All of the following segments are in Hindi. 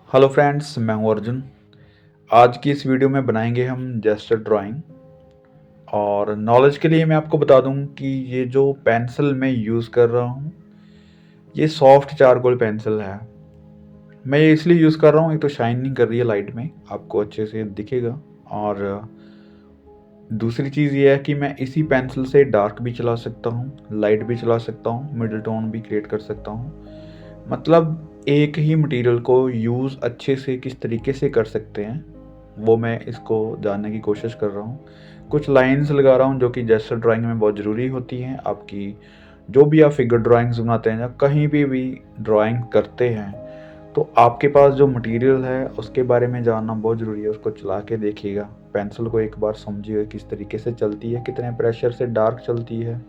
हेलो फ्रेंड्स, मैं हूं अर्जुन। आज की इस वीडियो में बनाएंगे हम जेस्चर ड्राइंग। और नॉलेज के लिए मैं आपको बता दूं कि ये जो पेंसिल मैं यूज़ कर रहा हूं, ये सॉफ्ट चारकोल पेंसिल है। मैं ये इसलिए यूज़ कर रहा हूँ, एक तो शाइन नहीं कर रही है लाइट में, आपको अच्छे से दिखेगा। और दूसरी चीज़ ये है कि मैं इसी पेंसिल से डार्क भी चला सकता हूँ, लाइट भी चला सकता हूँ, मिडिल टोन भी क्रिएट कर सकता हूँ। मतलब एक ही मटेरियल को यूज़ अच्छे से किस तरीके से कर सकते हैं, वो मैं इसको जानने की कोशिश कर रहा हूँ। कुछ लाइंस लगा रहा हूँ जो कि जेस्चर ड्राइंग में बहुत ज़रूरी होती हैं। आपकी जो भी आप फिगर ड्राइंग्स बनाते हैं या कहीं भी ड्राइंग करते हैं, तो आपके पास जो मटेरियल है उसके बारे में जानना बहुत ज़रूरी है। उसको चला के देखिएगा, पेंसिल को एक बार समझिएगा किस तरीके से चलती है, कितने प्रेशर से डार्क चलती है,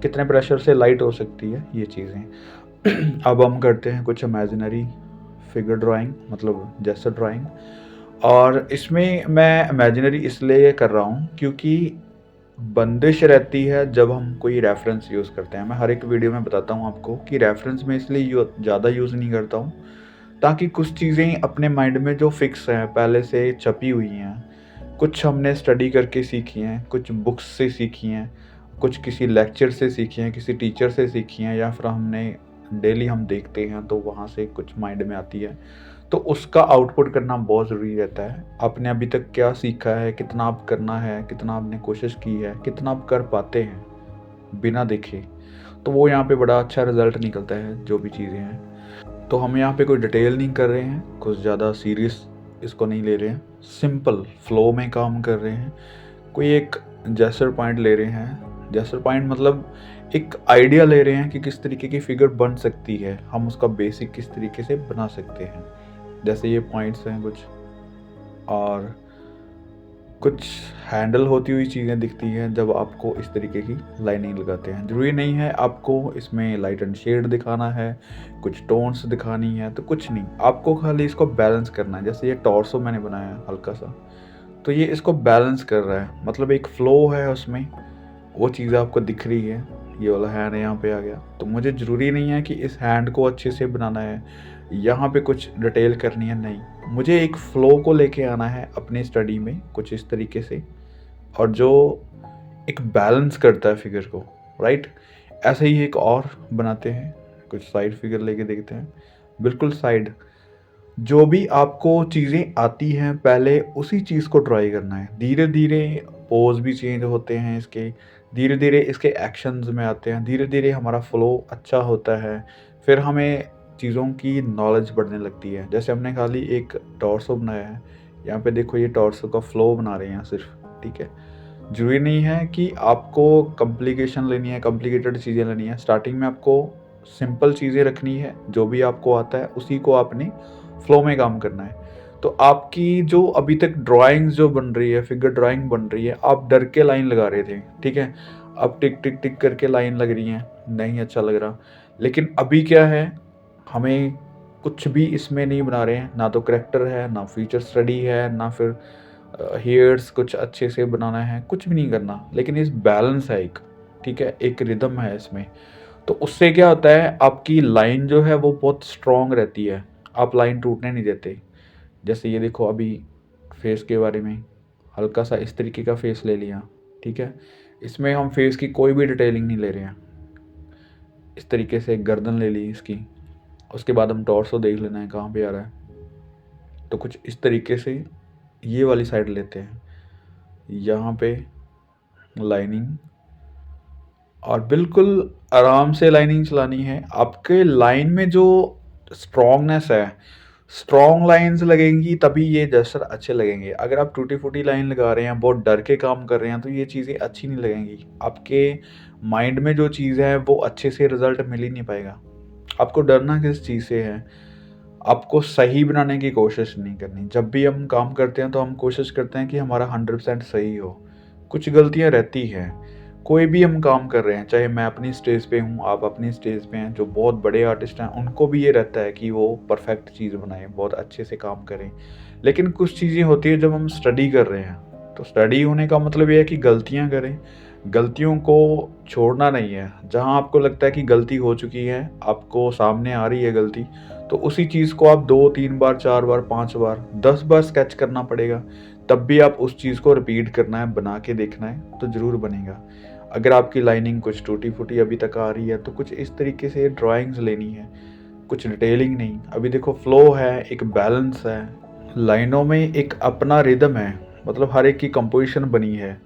कितने प्रेशर से लाइट हो सकती है, ये चीज़ें। अब हम करते हैं कुछ इमेजिनरी फिगर ड्राइंग, मतलब जेस्चर ड्राइंग। और इसमें मैं इमेजिनरी इसलिए कर रहा हूँ क्योंकि बंदिश रहती है जब हम कोई रेफरेंस यूज़ करते हैं। मैं हर एक वीडियो में बताता हूँ आपको कि रेफरेंस में इसलिए ज़्यादा यूज़ नहीं करता हूँ ताकि कुछ चीज़ें अपने माइंड में जो फिक्स हैं, पहले से छपी हुई हैं, कुछ हमने स्टडी करके सीखी हैं, कुछ बुक्स से सीखी हैं, कुछ किसी लेक्चर से सीखी हैं, किसी टीचर से सीखी हैं, या फिर हमने डेली हम देखते हैं तो वहाँ से कुछ माइंड में आती है। तो उसका आउटपुट करना बहुत ज़रूरी रहता है। आपने अभी तक क्या सीखा है, कितना आप करना है, कितना आपने कोशिश की है, कितना आप कर पाते हैं बिना देखे, तो वो यहाँ पे बड़ा अच्छा रिज़ल्ट निकलता है जो भी चीज़ें हैं। तो हम यहाँ पे कोई डिटेल नहीं कर रहे हैं, कुछ ज़्यादा सीरियस इसको नहीं ले रहे हैं, सिंपल फ्लो में काम कर रहे हैं। कोई एक जेस्चर पॉइंट ले रहे हैं। जेस्चर पॉइंट मतलब एक आइडिया ले रहे हैं कि किस तरीके की फिगर बन सकती है, हम उसका बेसिक किस तरीके से बना सकते हैं। जैसे ये पॉइंट्स हैं कुछ, और कुछ हैंडल होती हुई चीज़ें दिखती हैं जब आपको इस तरीके की लाइनिंग लगाते हैं। ज़रूरी नहीं है आपको इसमें लाइट एंड शेड दिखाना है, कुछ टोन्स दिखानी है, तो कुछ नहीं, आपको खाली इसको बैलेंस करना है। जैसे ये टॉर्सो मैंने बनाया है हल्का सा, तो ये इसको बैलेंस कर रहा है, मतलब एक फ्लो है उसमें, वो चीज़ आपको दिख रही है। ये वाला हैंड यहाँ पे आ गया, तो मुझे ज़रूरी नहीं है कि इस हैंड को अच्छे से बनाना है, यहाँ पे कुछ डिटेल करनी है, नहीं, मुझे एक फ़्लो को लेके आना है अपनी स्टडी में कुछ इस तरीके से, और जो एक बैलेंस करता है फिगर को, राइट। ऐसे ही एक और बनाते हैं, कुछ साइड फिगर लेके देखते हैं। बिल्कुल साइड, जो भी आपको चीज़ें आती हैं पहले उसी चीज़ को ट्राई करना है। धीरे धीरे पोज भी चेंज होते हैं इसके, धीरे धीरे इसके एक्शंस में आते हैं, धीरे धीरे हमारा फ्लो अच्छा होता है, फिर हमें चीज़ों की नॉलेज बढ़ने लगती है। जैसे हमने खाली एक टॉर्सो बनाया है, यहाँ पे देखो ये टॉर्सो का फ्लो बना रहे हैं सिर्फ, ठीक है। ज़रूरी नहीं है कि आपको कॉम्प्लिकेशन लेनी है, कॉम्प्लिकेटेड चीज़ें लेनी है। स्टार्टिंग में आपको सिंपल चीज़ें रखनी है, जो भी आपको आता है उसी को आपने फ्लो में काम करना है। तो आपकी जो अभी तक ड्राइंग्स जो बन रही है, फिगर ड्राइंग बन रही है, आप डर के लाइन लगा रहे थे, ठीक है। अब टिक टिक टिक करके लाइन लग रही है, नहीं अच्छा लग रहा। लेकिन अभी क्या है, हमें कुछ भी इसमें नहीं बना रहे हैं, ना तो करेक्टर है, ना फीचर स्टडी है, ना फिर हेयर्स कुछ अच्छे से बनाना है, कुछ भी नहीं करना। लेकिन इस बैलेंस है एक, ठीक है, एक रिदम है इसमें। तो उससे क्या होता है, आपकी लाइन जो है वो बहुत स्ट्रॉन्ग रहती है, आप लाइन टूटने नहीं देते। जैसे ये देखो, अभी फेस के बारे में हल्का सा इस तरीके का फेस ले लिया, ठीक है। इसमें हम फेस की कोई भी डिटेलिंग नहीं ले रहे हैं। इस तरीके से गर्दन ले ली इसकी, उसके बाद हम टॉर्सो देख लेना है कहाँ पे आ रहा है, तो कुछ इस तरीके से ये वाली साइड लेते हैं, यहाँ पे लाइनिंग, और बिल्कुल आराम से लाइनिंग चलानी है। आपके लाइन में जो स्ट्रॉन्गनेस है, स्ट्रॉन्ग लाइंस लगेंगी तभी ये जेस्चर अच्छे लगेंगे। अगर आप टूटी फूटी लाइन लगा रहे हैं, बहुत डर के काम कर रहे हैं, तो ये चीज़ें अच्छी नहीं लगेंगी। आपके माइंड में जो चीज़ है वो अच्छे से रिजल्ट मिल ही नहीं पाएगा। आपको डरना किस चीज़ से है, आपको सही बनाने की कोशिश नहीं करनी। जब भी हम काम करते हैं तो हम कोशिश करते हैं कि हमारा 100% सही हो। कुछ गलतियाँ रहती हैं, कोई भी हम काम कर रहे हैं, चाहे मैं अपनी स्टेज पे हूँ, आप अपनी स्टेज पे हैं, जो बहुत बड़े आर्टिस्ट हैं उनको भी ये रहता है कि वो परफेक्ट चीज़ बनाएं, बहुत अच्छे से काम करें। लेकिन कुछ चीज़ें होती है जब हम स्टडी कर रहे हैं, तो स्टडी होने का मतलब ये है कि गलतियाँ करें, गलतियों को छोड़ना नहीं है। जहाँ आपको लगता है कि गलती हो चुकी है, आपको सामने आ रही है गलती, तो उसी चीज़ को आप 2-3 बार, 4 बार, 5 बार, 10 बार स्केच करना पड़ेगा। तब भी आप उस चीज़ को रिपीट करना है, बना के देखना है, तो ज़रूर बनेगा। अगर आपकी लाइनिंग कुछ टूटी-फूटी अभी तक आ रही है, तो कुछ इस तरीके से ड्राइंग्स लेनी है, कुछ डिटेलिंग नहीं। अभी देखो फ्लो है, एक बैलेंस है, लाइनों में एक अपना रिदम है, मतलब हर एक की कंपोजिशन बनी है।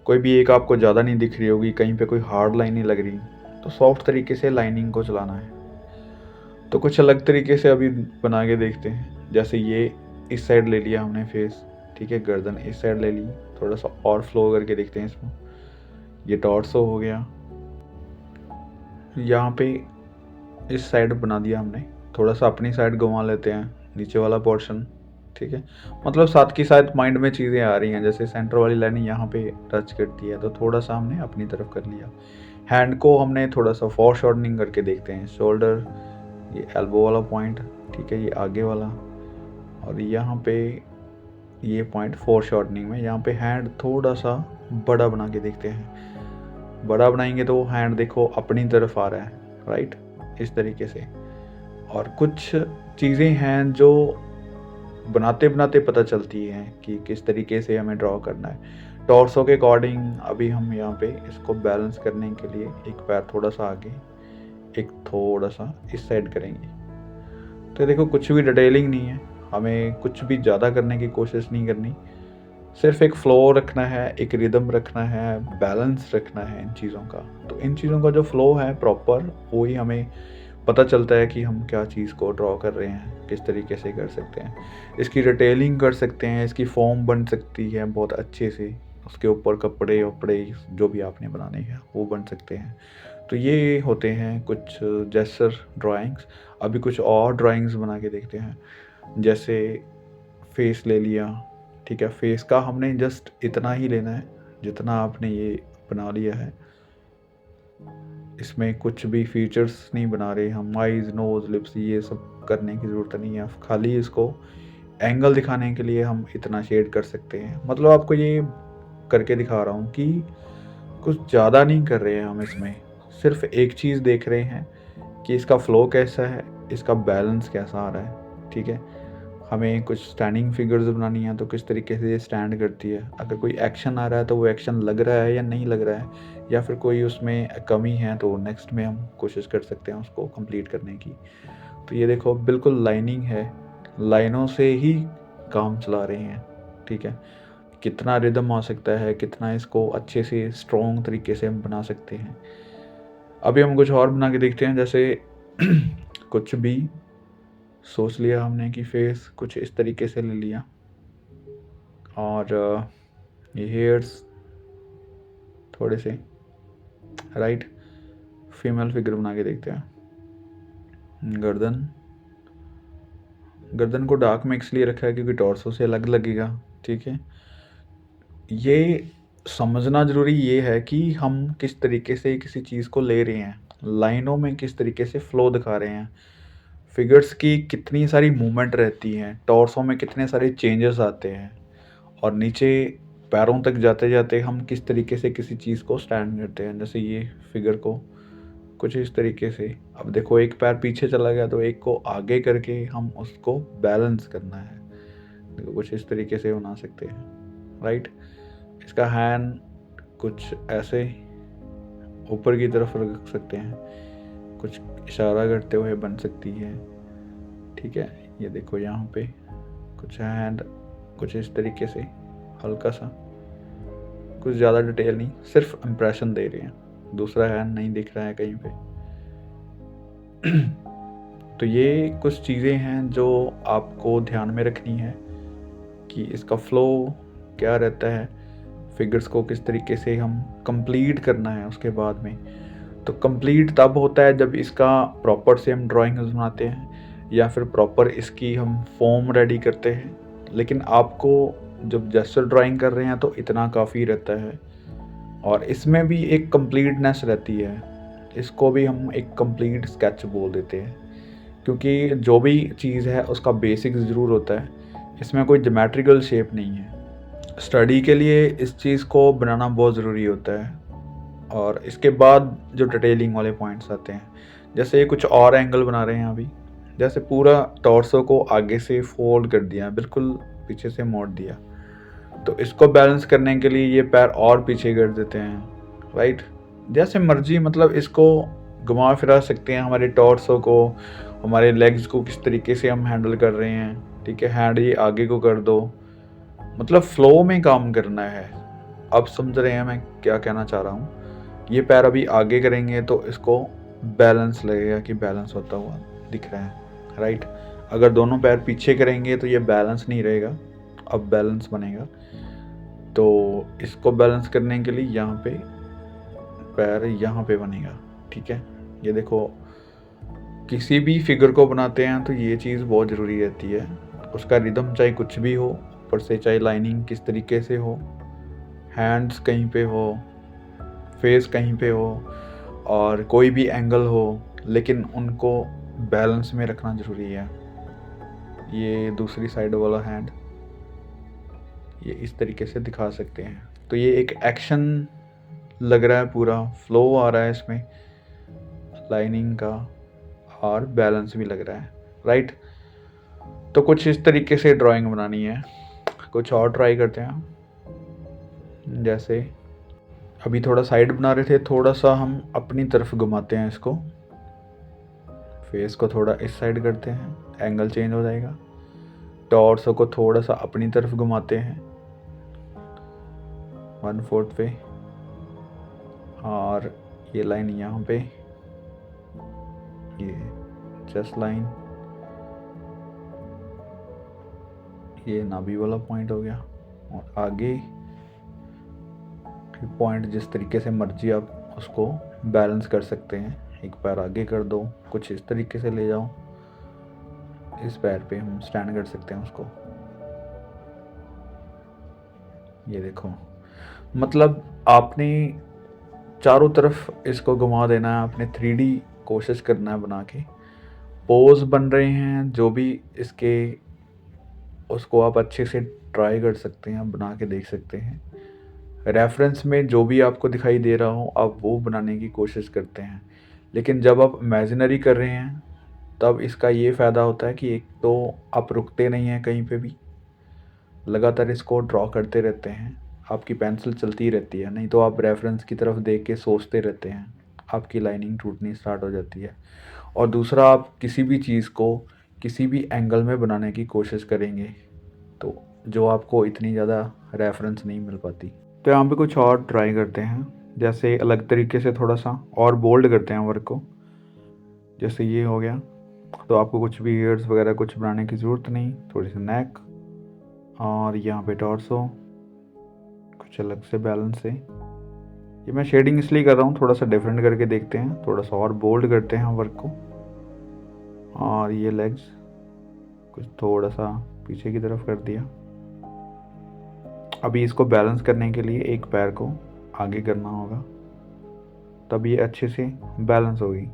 कोई भी एक आपको ज़्यादा नहीं दिख रही होगी, कहीं पे कोई हार्ड लाइन नहीं लग रही, तो सॉफ्ट तरीके से लाइनिंग को चलाना है। तो कुछ अलग तरीके से अभी बना के देखते हैं। जैसे ये इस साइड ले लिया हमने फेस, ठीक है, गर्दन इस साइड ले ली, थोड़ा सा और फ्लो करके देखते हैं इसमें। ये टॉर्सो हो गया, यहाँ पे इस साइड बना दिया हमने, थोड़ा सा अपनी साइड घुमा लेते हैं, नीचे वाला पोर्शन, ठीक है। मतलब साथ की साथ माइंड में चीज़ें आ रही हैं, जैसे सेंटर वाली लाइन यहाँ पे टच करती है, तो थोड़ा सा हमने अपनी तरफ कर लिया। हैंड को हमने थोड़ा सा फॉर शॉर्टनिंग करके देखते हैं, शोल्डर, ये एल्बो वाला पॉइंट, ठीक है, ये आगे वाला, और यहाँ पे ये पॉइंट फॉर शॉर्टनिंग में, यहाँ पे हैंड थोड़ा सा बड़ा बना के देखते हैं। बड़ा बनाएंगे तो हैंड देखो अपनी तरफ आ रहा है, राइट, इस तरीके से। और कुछ चीज़ें हैं जो बनाते बनाते पता चलती हैं कि किस तरीके से हमें ड्रॉ करना है। टॉर्सो के अकॉर्डिंग अभी हम यहाँ पे इसको बैलेंस करने के लिए एक पैर थोड़ा सा आगे, एक थोड़ा सा इस साइड करेंगे। तो देखो कुछ भी डिटेलिंग नहीं है, हमें कुछ भी ज़्यादा करने की कोशिश नहीं करनी, सिर्फ एक फ्लो रखना है, एक रिदम रखना है, बैलेंस रखना है इन चीज़ों का। तो इन चीज़ों का जो फ्लो है प्रॉपर, वही हमें पता चलता है कि हम क्या चीज़ को ड्रॉ कर रहे हैं, किस तरीके से कर सकते हैं। इसकी डिटेलिंग कर सकते हैं, इसकी फॉर्म बन सकती है बहुत अच्छे से, उसके ऊपर कपड़े वपड़े जो भी आपने बनाने हैं वो बन सकते हैं। तो ये होते हैं कुछ जेस्चर ड्राइंग्स। अभी कुछ और ड्राइंग्स बना के देखते हैं। जैसे फेस ले लिया, ठीक है, फेस का हमने जस्ट इतना ही लेना है जितना आपने ये बना लिया है। इसमें कुछ भी फीचर्स नहीं बना रहे हम, आइज़, नोज़, लिप्स, ये सब करने की ज़रूरत नहीं है। खाली इसको एंगल दिखाने के लिए हम इतना शेड कर सकते हैं। मतलब आपको ये करके दिखा रहा हूँ कि कुछ ज़्यादा नहीं कर रहे हैं हम इसमें, सिर्फ एक चीज़ देख रहे हैं कि इसका फ़्लो कैसा है, इसका बैलेंस कैसा आ रहा है, ठीक है। हमें कुछ स्टैंडिंग फिगर्स बनानी है तो किस तरीके से ये स्टैंड करती है, अगर कोई एक्शन आ रहा है तो वो एक्शन लग रहा है या नहीं लग रहा है, या फिर कोई उसमें कमी है तो नेक्स्ट में हम कोशिश कर सकते हैं उसको कंप्लीट करने की। तो ये देखो बिल्कुल लाइनिंग है, लाइनों से ही काम चला रहे हैं, ठीक है। कितना रिदम आ सकता है, कितना इसको अच्छे से स्ट्रॉन्ग तरीके से हम बना सकते हैं। अभी हम कुछ और बना के देखते हैं। जैसे कुछ भी सोच लिया हमने कि फेस कुछ इस तरीके से ले लिया, और ये हेयर्स थोड़े से, राइट, फीमेल फिगर बना के देखते हैं। गर्दन को डार्क में इसलिए रखा है क्योंकि टॉर्सो से अलग लगेगा, ठीक है। ये समझना ज़रूरी ये है कि हम किस तरीके से किसी चीज़ को ले रहे हैं, लाइनों में किस तरीके से फ्लो दिखा रहे हैं, फिगर्स की कितनी सारी मूवमेंट रहती हैं, टॉर्सो में कितने सारे चेंजेस आते हैं, और नीचे पैरों तक जाते जाते हम किस तरीके से किसी चीज़ को स्टैंड करते हैं। जैसे ये फिगर को कुछ इस तरीके से, अब देखो एक पैर पीछे चला गया तो एक को आगे करके हम उसको बैलेंस करना है। देखो कुछ इस तरीके से बना सकते हैं, राइट। इसका हैंड कुछ ऐसे ऊपर की तरफ रख सकते हैं, कुछ इशारा करते हुए बन सकती है, ठीक है। ये देखो यहाँ पे कुछ हैंड कुछ इस तरीके से, हल्का सा, कुछ ज़्यादा डिटेल नहीं, सिर्फ इम्प्रेशन दे रहे हैं, दूसरा हैंड नहीं दिख रहा है कहीं पे। तो ये कुछ चीज़ें हैं जो आपको ध्यान में रखनी है कि इसका फ्लो क्या रहता है, फिगर्स को किस तरीके से हम कंप्लीट करना है उसके बाद में। तो कंप्लीट तब होता है जब इसका प्रॉपर से हम ड्राइंग्स बनाते हैं या फिर प्रॉपर इसकी हम फॉर्म रेडी करते हैं। लेकिन आपको जब जेस्चर ड्राइंग कर रहे हैं तो इतना काफ़ी रहता है, और इसमें भी एक कंप्लीटनेस रहती है। इसको भी हम एक कंप्लीट स्केच बोल देते हैं, क्योंकि जो भी चीज़ है उसका बेसिक ज़रूर होता है, इसमें कोई ज्योमेट्रिकल शेप नहीं है। स्टडी के लिए इस चीज़ को बनाना बहुत ज़रूरी होता है, और इसके बाद जो डिटेलिंग वाले पॉइंट्स आते हैं, जैसे ये कुछ और एंगल बना रहे हैं अभी, जैसे पूरा टॉर्सो को आगे से फोल्ड कर दिया, बिल्कुल पीछे से मोड़ दिया, तो इसको बैलेंस करने के लिए ये पैर और पीछे कर देते हैं, राइट। जैसे मर्जी, मतलब इसको घुमा फिरा सकते हैं, हमारे टॉर्सो को, हमारे लेग्स को किस तरीके से हम हैंडल कर रहे हैं, ठीक है। हैंड ये आगे को कर दो, मतलब फ्लो में काम करना है। अब समझ रहे हैं मैं क्या कहना चाह रहा हूँ। ये पैर अभी आगे करेंगे तो इसको बैलेंस लगेगा कि बैलेंस होता हुआ दिख रहा है, राइट। अगर दोनों पैर पीछे करेंगे तो ये बैलेंस नहीं रहेगा, अब बैलेंस बनेगा। तो इसको बैलेंस करने के लिए यहाँ पे पैर यहाँ पे बनेगा, ठीक है। ये देखो, किसी भी फिगर को बनाते हैं तो ये चीज़ बहुत ज़रूरी रहती है। उसका रिदम चाहे कुछ भी हो, ऊपर से चाहे लाइनिंग किस तरीके से हो, हैंड्स कहीं पे हो, फेस कहीं पे हो, और कोई भी एंगल हो, लेकिन उनको बैलेंस में रखना ज़रूरी है। ये दूसरी साइड वाला हैंड ये इस तरीके से दिखा सकते हैं। तो ये एक एक्शन लग रहा है, पूरा फ्लो आ रहा है इसमें लाइनिंग का, और बैलेंस भी लग रहा है, राइट। तो कुछ इस तरीके से ड्राइंग बनानी है। कुछ और ट्राई करते हैं। जैसे अभी थोड़ा साइड बना रहे थे, थोड़ा सा हम अपनी तरफ घुमाते हैं इसको, फेस को थोड़ा इस साइड करते हैं, एंगल चेंज हो जाएगा। टॉर्सो को थोड़ा सा अपनी तरफ घुमाते हैं 1/4 पे, और ये लाइन यहाँ पे, ये चेस्ट लाइन, ये नाभि वाला पॉइंट हो गया, और आगे पॉइंट जिस तरीके से मर्जी आप उसको बैलेंस कर सकते हैं। एक पैर आगे कर दो, कुछ इस तरीके से ले जाओ, इस पैर पे हम स्टैंड कर सकते हैं उसको। ये देखो, मतलब आपने चारों तरफ इसको घुमा देना है, आपने 3D कोशिश करना है बना के। पोज बन रहे हैं जो भी इसके, उसको आप अच्छे से ट्राई कर सकते हैं, बना के देख सकते हैं। रेफरेंस में जो भी आपको दिखाई दे रहा हो आप वो बनाने की कोशिश करते हैं। लेकिन जब आप इमेजिनरी कर रहे हैं तब इसका ये फ़ायदा होता है कि एक तो आप रुकते नहीं हैं कहीं पे भी, लगातार इसको ड्रॉ करते रहते हैं, आपकी पेंसिल चलती रहती है। नहीं तो आप रेफरेंस की तरफ देख के सोचते रहते हैं, आपकी लाइनिंग टूटनी स्टार्ट हो जाती है। और दूसरा, आप किसी भी चीज़ को किसी भी एंगल में बनाने की कोशिश करेंगे तो जो आपको इतनी ज़्यादा रेफरेंस नहीं मिल पाती। तो यहाँ पे कुछ और ट्राई करते हैं, जैसे अलग तरीके से थोड़ा सा और बोल्ड करते हैं वर्क को। जैसे ये हो गया, तो आपको कुछ भी ईयर्स वगैरह कुछ बनाने की ज़रूरत नहीं, थोड़ी सी नेक, और यहाँ पे टॉर्सो कुछ अलग से बैलेंस से। ये मैं शेडिंग इसलिए कर रहा हूँ, थोड़ा सा डिफरेंट करके देखते हैं, थोड़ा सा और बोल्ड करते हैं वर्क को। और ये लेग्स कुछ थोड़ा सा पीछे की तरफ कर दिया। अभी इसको बैलेंस करने के लिए एक पैर को आगे करना होगा, तब ये अच्छे से बैलेंस होगी।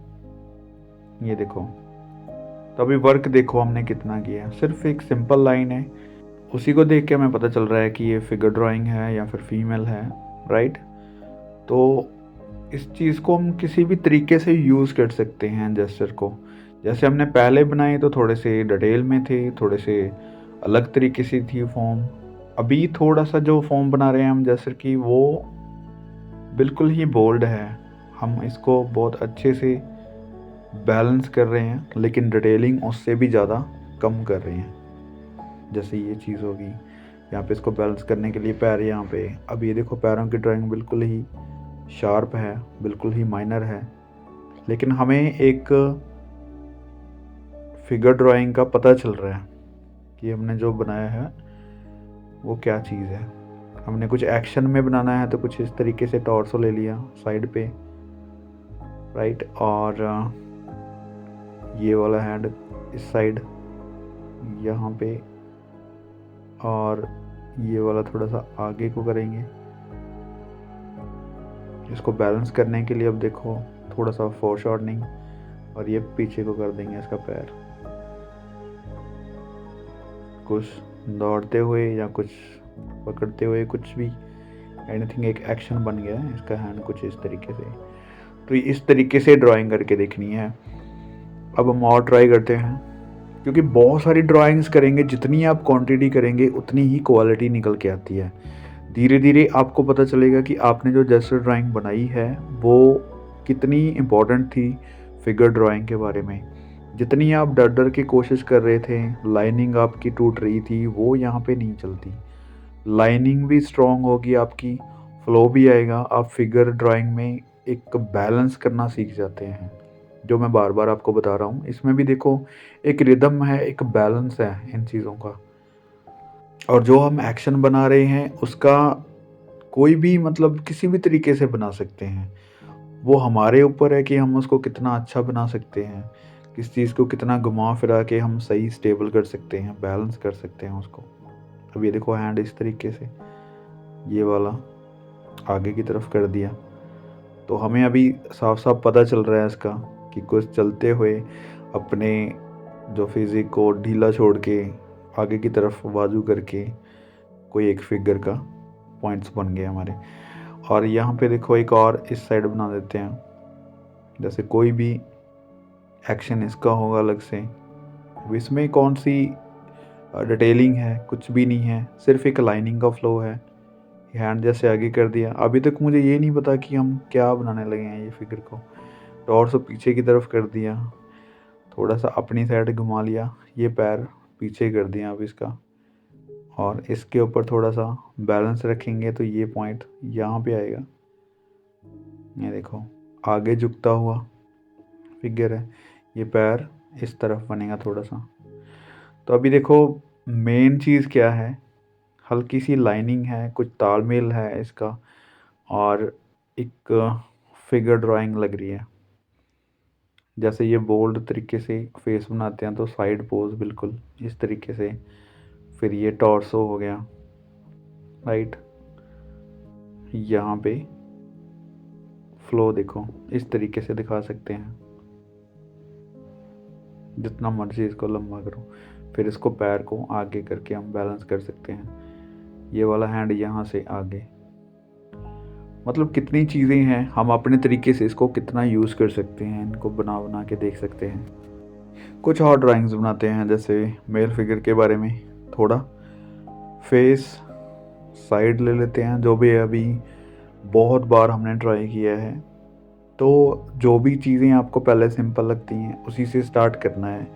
ये देखो, तो अभी वर्क देखो हमने कितना किया है। सिर्फ एक सिंपल लाइन है, उसी को देख के हमें पता चल रहा है कि ये फिगर ड्राइंग है या फिर फीमेल है, राइट। तो इस चीज़ को हम किसी भी तरीके से यूज़ कर सकते हैं जेस्चर को। जैसे हमने पहले बनाए तो थोड़े से डिटेल में थे, थोड़े से अलग तरीके से थी फॉर्म। अभी थोड़ा सा जो फॉर्म बना रहे हैं हम जेस्चर की, वो बिल्कुल ही बोल्ड है। हम इसको बहुत अच्छे से बैलेंस कर रहे हैं, लेकिन डिटेलिंग उससे भी ज़्यादा कम कर रहे हैं। जैसे ये चीज़ होगी, यहाँ पे इसको बैलेंस करने के लिए पैर यहाँ पे। अब ये देखो, पैरों की ड्राइंग बिल्कुल ही शार्प है, बिल्कुल ही माइनर है, लेकिन हमें एक फिगर ड्राइंग का पता चल रहा है कि हमने जो बनाया है वो क्या चीज़ है। हमने कुछ एक्शन में बनाना है तो कुछ इस तरीके से टॉर्सो ले लिया साइड पे, राइट। और ये वाला हैंड इस साइड यहाँ पे, और ये वाला थोड़ा सा आगे को करेंगे इसको बैलेंस करने के लिए। अब देखो, थोड़ा सा फोरशॉर्टनिंग, और ये पीछे को कर देंगे इसका पैर, कुछ दौड़ते हुए या कुछ पकड़ते हुए, कुछ भी एनीथिंग एक एक्शन बन गया है, इसका हैंड कुछ इस तरीके से। तो इस तरीके से ड्राइंग करके देखनी है। अब हम और ट्राई करते हैं, क्योंकि बहुत सारी ड्राइंग्स करेंगे, जितनी आप क्वांटिटी करेंगे उतनी ही क्वालिटी निकल के आती है। धीरे धीरे आपको पता चलेगा कि आपने जो जेस्चर ड्राइंग बनाई है वो कितनी इम्पोर्टेंट थी फिगर ड्राइंग के बारे में। जितनी आप डर डर के कोशिश कर रहे थे, लाइनिंग आपकी टूट रही थी, वो यहाँ पे नहीं चलती। लाइनिंग भी स्ट्रॉन्ग होगी आपकी, फ्लो भी आएगा। आप फिगर ड्राइंग में एक बैलेंस करना सीख जाते हैं, जो मैं बार बार आपको बता रहा हूँ। इसमें भी देखो एक रिदम है, एक बैलेंस है इन चीज़ों का। और जो हम एक्शन बना रहे हैं उसका कोई भी मतलब किसी भी तरीके से बना सकते हैं। वो हमारे ऊपर है कि हम उसको कितना अच्छा बना सकते हैं, किस चीज़ को कितना घुमा फिरा के हम सही स्टेबल कर सकते हैं, बैलेंस कर सकते हैं उसको। अब ये देखो हैंड इस तरीके से, ये वाला आगे की तरफ कर दिया, तो हमें अभी साफ साफ पता चल रहा है इसका कि कुछ चलते हुए अपने जो फिजिक को ढीला छोड़ के आगे की तरफ बाजू करके कोई एक फिगर का पॉइंट्स बन गए हमारे। और यहाँ पे देखो एक और इस साइड बना देते हैं, जैसे कोई भी एक्शन इसका होगा अलग से। अब इसमें कौन सी डिटेलिंग है, कुछ भी नहीं है, सिर्फ एक लाइनिंग का फ्लो है। हैंड जैसे आगे कर दिया। अभी तक मुझे ये नहीं पता कि हम क्या बनाने लगे हैं ये फिगर को। टॉर्सो पीछे की तरफ कर दिया, थोड़ा सा अपनी साइड घुमा लिया, ये पैर पीछे कर दिया अब इसका, और इसके ऊपर थोड़ा सा बैलेंस रखेंगे तो ये पॉइंट यहाँ पे आएगा। ये देखो आगे झुकता हुआ फिगर है, ये पैर इस तरफ बनेगा थोड़ा सा। तो अभी देखो मेन चीज़ क्या है, हल्की सी लाइनिंग है, कुछ तालमेल है इसका, और एक फिगर ड्राइंग लग रही है। जैसे ये बोल्ड तरीके से फेस बनाते हैं तो साइड पोज बिल्कुल इस तरीके से, फिर ये टॉर्सो हो गया राइट, यहाँ पे फ्लो देखो इस तरीके से दिखा सकते हैं, जितना मर्जी इसको लंबा करो। फिर इसको पैर को आगे करके हम बैलेंस कर सकते हैं, ये वाला हैंड यहाँ से आगे। मतलब कितनी चीज़ें हैं, हम अपने तरीके से इसको कितना यूज़ कर सकते हैं, इनको बना बना के देख सकते हैं। कुछ और ड्राइंग्स बनाते हैं, जैसे मेल फिगर के बारे में थोड़ा फेस साइड ले लेते हैं, जो भी अभी बहुत बार हमने ट्राई किया है। तो जो भी चीज़ें आपको पहले सिंपल लगती हैं उसी से स्टार्ट करना है।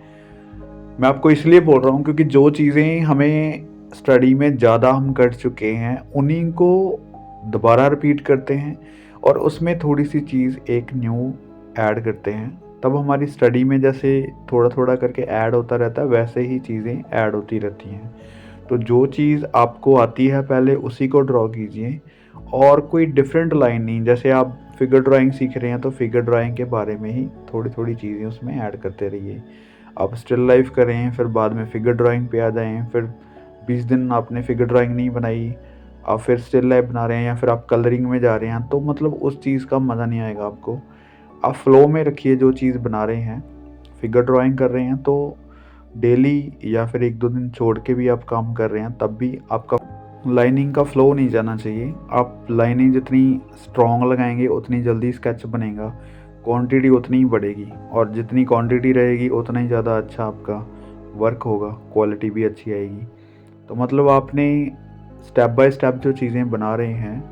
मैं आपको इसलिए बोल रहा हूँ क्योंकि जो चीज़ें हमें स्टडी में ज़्यादा हम कर चुके हैं उन्हीं को दोबारा रिपीट करते हैं, और उसमें थोड़ी सी चीज़ एक न्यू ऐड करते हैं। तब हमारी स्टडी में जैसे थोड़ा थोड़ा करके ऐड होता रहता है, वैसे ही चीज़ें ऐड होती रहती हैं। तो जो चीज़ आपको आती है पहले उसी को ड्रॉ कीजिए, और कोई डिफरेंट लाइन नहीं। जैसे आप फिगर ड्राइंग सीख रहे हैं तो फिगर ड्राइंग के बारे में ही थोड़ी थोड़ी चीज़ें उसमें ऐड करते रहिए। आप स्टिल लाइफ करें, फिर बाद में फिगर ड्राइंग पे आ जाएं, फिर 20 दिन आपने फिगर ड्राइंग नहीं बनाई, आप फिर स्टिल लाइफ बना रहे हैं, या फिर आप कलरिंग में जा रहे हैं, तो मतलब उस चीज़ का मज़ा नहीं आएगा आपको। आप फ्लो में रखिए जो चीज़ बना रहे हैं। फिगर ड्राइंग कर रहे हैं तो डेली या फिर 1-2 दिन छोड़ के भी आप काम कर रहे हैं, तब भी आपका लाइनिंग का फ्लो नहीं जाना चाहिए। आप लाइनिंग जितनी स्ट्रॉन्ग लगाएंगे उतनी जल्दी स्केच बनेगा, क्वांटिटी उतनी ही बढ़ेगी, और जितनी क्वांटिटी रहेगी उतना ही ज़्यादा अच्छा आपका वर्क होगा, क्वालिटी भी अच्छी आएगी। तो मतलब आपने स्टेप बाय स्टेप जो चीज़ें बना रहे हैं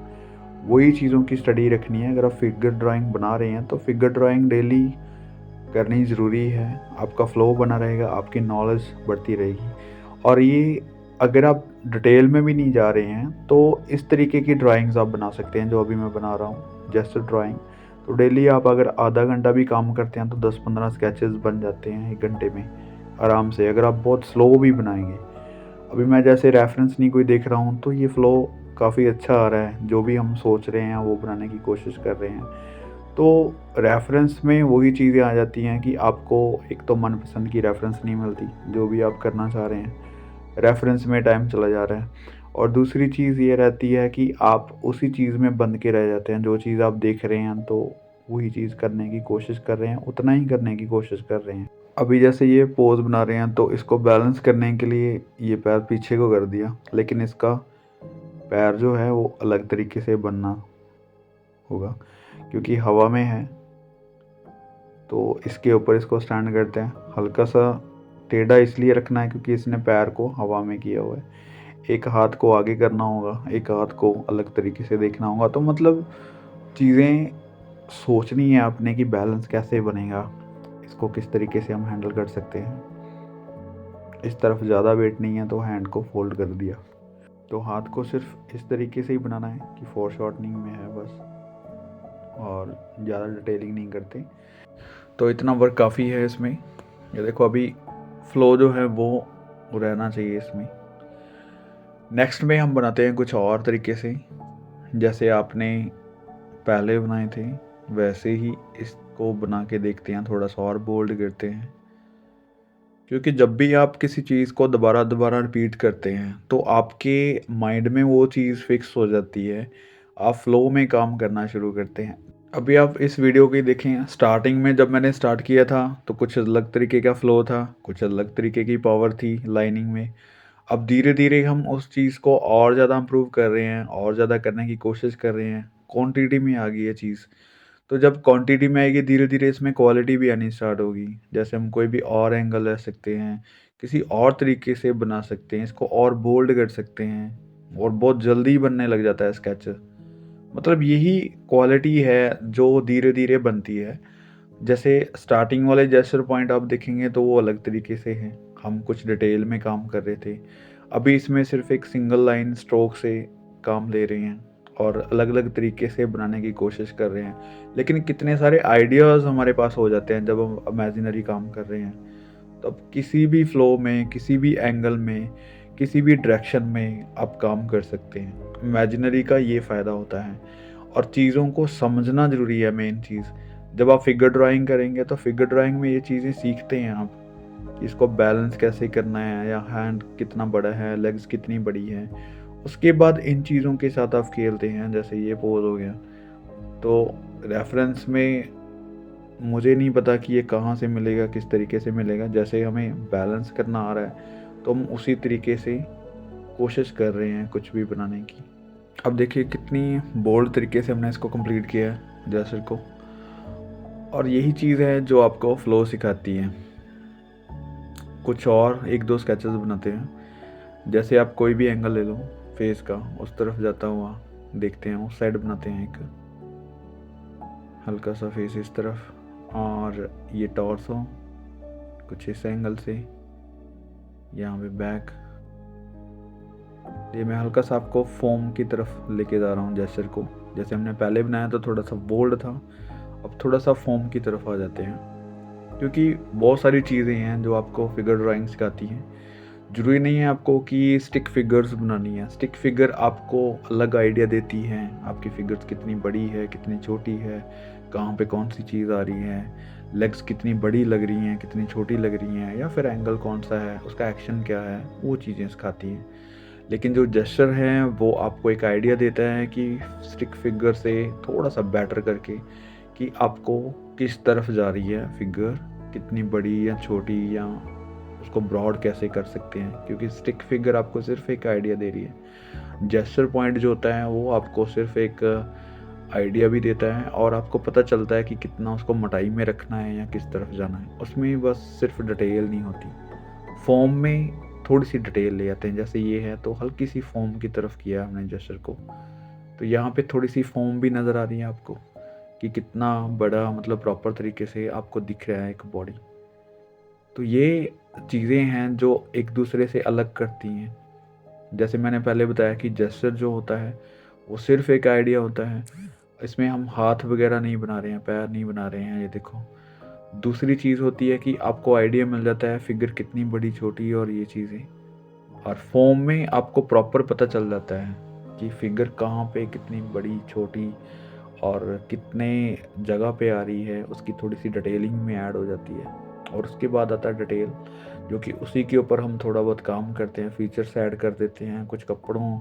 वही चीज़ों की स्टडी रखनी है। अगर आप फिगर ड्राइंग बना रहे हैं तो फिगर ड्राइंग डेली करनी ज़रूरी है, आपका फ्लो बना रहेगा, आपकी नॉलेज बढ़ती रहेगी। और ये अगर आप डिटेल में भी नहीं जा रहे हैं तो इस तरीके की ड्राइंग्स आप बना सकते हैं जो अभी मैं बना रहा हूँ, जेस्चर ड्राइंग। तो डेली आप अगर आधा घंटा भी काम करते हैं तो 10-15 स्केचेस बन जाते हैं 1 घंटे में आराम से, अगर आप बहुत स्लो भी बनाएंगे। अभी मैं जैसे रेफरेंस नहीं कोई देख रहा हूँ तो ये फ़्लो काफ़ी अच्छा आ रहा है, जो भी हम सोच रहे हैं वो बनाने की कोशिश कर रहे हैं। तो रेफरेंस में वही चीज़ें आ जाती हैं कि आपको एक तो मनपसंद की रेफरेंस नहीं मिलती, जो भी आप करना चाह रहे हैं रेफरेंस में टाइम चला जा रहा है। और दूसरी चीज़ ये रहती है कि आप उसी चीज़ में बंद के रह जाते हैं, जो चीज़ आप देख रहे हैं तो वही चीज़ करने की कोशिश कर रहे हैं, उतना ही करने की कोशिश कर रहे हैं। अभी जैसे ये पोज बना रहे हैं तो इसको बैलेंस करने के लिए ये पैर पीछे को कर दिया, लेकिन इसका पैर जो है वो अलग तरीके से बनना होगा, क्योंकि हवा में है तो इसके ऊपर इसको स्टैंड करते हैं। हल्का सा टेढ़ा इसलिए रखना है क्योंकि इसने पैर को हवा में किया हुआ है। एक हाथ को आगे करना होगा, एक हाथ को अलग तरीके से देखना होगा। तो मतलब चीज़ें सोचनी है आपने कि बैलेंस कैसे बनेगा, इसको किस तरीके से हम हैंडल कर सकते हैं। इस तरफ ज़्यादा वेट नहीं है तो हैंड को फोल्ड कर दिया। तो हाथ को सिर्फ इस तरीके से ही बनाना है कि फोर शॉर्टनिंग में है बस, और ज़्यादा डिटेलिंग नहीं करते। तो इतना वर्क काफ़ी है इसमें। ये देखो अभी फ्लो जो है वो रहना चाहिए इसमें। नेक्स्ट में हम बनाते हैं कुछ और तरीके से, जैसे आपने पहले बनाए थे वैसे ही इसको बना के देखते हैं, थोड़ा सा और बोल्ड करते हैं। क्योंकि जब भी आप किसी चीज़ को दोबारा दोबारा रिपीट करते हैं तो आपके माइंड में वो चीज़ फिक्स हो जाती है, आप फ्लो में काम करना शुरू करते हैं। अभी आप इस वीडियो की देखें, स्टार्टिंग में जब मैंने स्टार्ट किया था तो कुछ अलग तरीके का फ्लो था, कुछ अलग तरीके की पावर थी लाइनिंग में। अब धीरे धीरे हम उस चीज़ को और ज़्यादा इम्प्रूव कर रहे हैं, और ज़्यादा करने की कोशिश कर रहे हैं। क्वांटिटी में आ गई है चीज़, तो जब क्वांटिटी में आएगी धीरे धीरे इसमें क्वालिटी भी आनी स्टार्ट होगी। जैसे हम कोई भी और एंगल ले सकते हैं, किसी और तरीके से बना सकते हैं, इसको और बोल्ड कर सकते हैं, और बहुत जल्दी बनने लग जाता है स्केच। मतलब यही क्वालिटी है जो धीरे धीरे बनती है। जैसे स्टार्टिंग वाले जेस्चर पॉइंट आप देखेंगे तो वो अलग तरीके से हैं, हम कुछ डिटेल में काम कर रहे थे। अभी इसमें सिर्फ एक सिंगल लाइन स्ट्रोक से काम ले रहे हैं और अलग अलग तरीके से बनाने की कोशिश कर रहे हैं। लेकिन कितने सारे आइडियाज़ हमारे पास हो जाते हैं जब हम इमेजिनरी काम कर रहे हैं। तो अब किसी भी फ्लो में, किसी भी एंगल में, किसी भी डायरेक्शन में आप काम कर सकते हैं। इमेजिनरी का ये फ़ायदा होता है। और चीज़ों को समझना ज़रूरी है, मेन चीज़। जब आप फिगर ड्राइंग करेंगे तो फिगर ड्राइंग में ये चीज़ें सीखते हैं आप, कि इसको बैलेंस कैसे करना है, या हैंड कितना बड़ा है, लेग्स कितनी बड़ी है। उसके बाद इन चीज़ों के साथ आप खेलते हैं, जैसे ये पोज़ हो गया। तो रेफरेंस में मुझे नहीं पता कि ये कहाँ से मिलेगा, किस तरीके से मिलेगा। जैसे हमें बैलेंस करना आ रहा है तो हम उसी तरीके से कोशिश कर रहे हैं कुछ भी बनाने की। अब देखिए कितनी बोल्ड तरीके से हमने इसको कंप्लीट किया है जेस्चर को। और यही चीज़ है जो आपको फ्लो सिखाती है। कुछ और एक दो स्केचेस बनाते हैं। जैसे आप कोई भी एंगल ले लो फेस का, उस तरफ जाता हुआ देखते हैं, उस साइड बनाते हैं एक हल्का सा फेस इस तरफ, और ये टॉर्सो कुछ इस एंगल से, यहाँ पे बैक। ये मैं हल्का सा आपको फॉर्म की तरफ लेके जा रहा हूँ जेस्चर को। जैसे हमने पहले बनाया तो थोड़ा सा बोल्ड था, अब थोड़ा सा फॉर्म की तरफ आ जाते हैं। क्योंकि बहुत सारी चीज़ें हैं जो आपको फिगर ड्राइंग सिखाती हैं। ज़रूरी नहीं है आपको कि स्टिक फिगर्स बनानी है। स्टिक फिगर आपको अलग आइडिया देती हैं, आपकी फिगर्स कितनी बड़ी है, कितनी छोटी है, कहाँ पे कौन सी चीज़ आ रही है, लेग्स कितनी बड़ी लग रही हैं, कितनी छोटी लग रही हैं, या फिर एंगल कौन सा है, उसका एक्शन क्या है, वो चीज़ें सिखाती हैं। लेकिन जो जेस्चर हैं वो आपको एक आइडिया देता है कि स्टिक फिगर से थोड़ा सा बेटर करके कि आपको किस तरफ जा रही है फिगर, कितनी बड़ी या छोटी, या उसको ब्रॉड कैसे कर सकते हैं। क्योंकि स्टिक फिगर आपको सिर्फ एक आइडिया दे रही है। जेस्चर पॉइंट जो होता है वो आपको सिर्फ एक आइडिया भी देता है, और आपको पता चलता है कि कितना उसको मोटाई में रखना है या किस तरफ जाना है। उसमें बस सिर्फ डिटेल नहीं होती, फॉर्म में थोड़ी सी डिटेल ले आते हैं। जैसे ये है तो हल्की सी फॉर्म की तरफ किया हमने जेस्चर को, तो यहाँ पे थोड़ी सी फॉर्म भी नज़र आ रही है आपको कि कितना बड़ा, मतलब प्रॉपर तरीके से आपको दिख रहा है एक बॉडी। तो ये चीज़ें हैं जो एक दूसरे से अलग करती हैं। जैसे मैंने पहले बताया कि जेस्चर जो होता है वो सिर्फ एक आइडिया होता है। इसमें हम हाथ वगैरह नहीं बना रहे हैं, पैर नहीं बना रहे हैं, ये देखो। दूसरी चीज़ होती है कि आपको आइडिया मिल जाता है फिगर कितनी बड़ी छोटी और ये चीज़ें। और फॉर्म में आपको प्रॉपर पता चल जाता है कि फिगर कहाँ पे कितनी बड़ी छोटी और कितने जगह पे आ रही है, उसकी थोड़ी सी डिटेलिंग में ऐड हो जाती है। और उसके बाद आता है डिटेल, जो कि उसी के ऊपर हम थोड़ा बहुत काम करते हैं, फीचर्स ऐड कर देते हैं, कुछ कपड़ों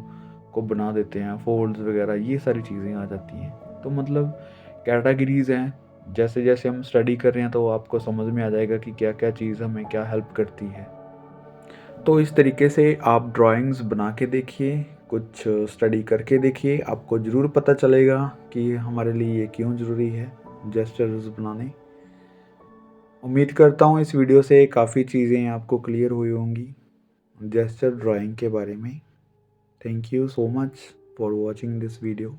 को बना देते हैं, फोल्ड्स वगैरह, ये सारी चीज़ें आ जाती हैं। तो मतलब कैटेगरीज़ हैं। जैसे जैसे हम स्टडी कर रहे हैं तो आपको समझ में आ जाएगा कि क्या क्या चीज़ हमें क्या हेल्प करती है। तो इस तरीके से आप ड्राइंग्स बना के देखिए, कुछ स्टडी करके देखिए, आपको ज़रूर पता चलेगा कि हमारे लिए ये क्यों ज़रूरी है जेस्चर्स बनाने। उम्मीद करता हूँ इस वीडियो से काफ़ी चीज़ें आपको क्लियर हुई होंगी जेस्चर ड्राइंग के बारे में। Thank you so much for watching this video.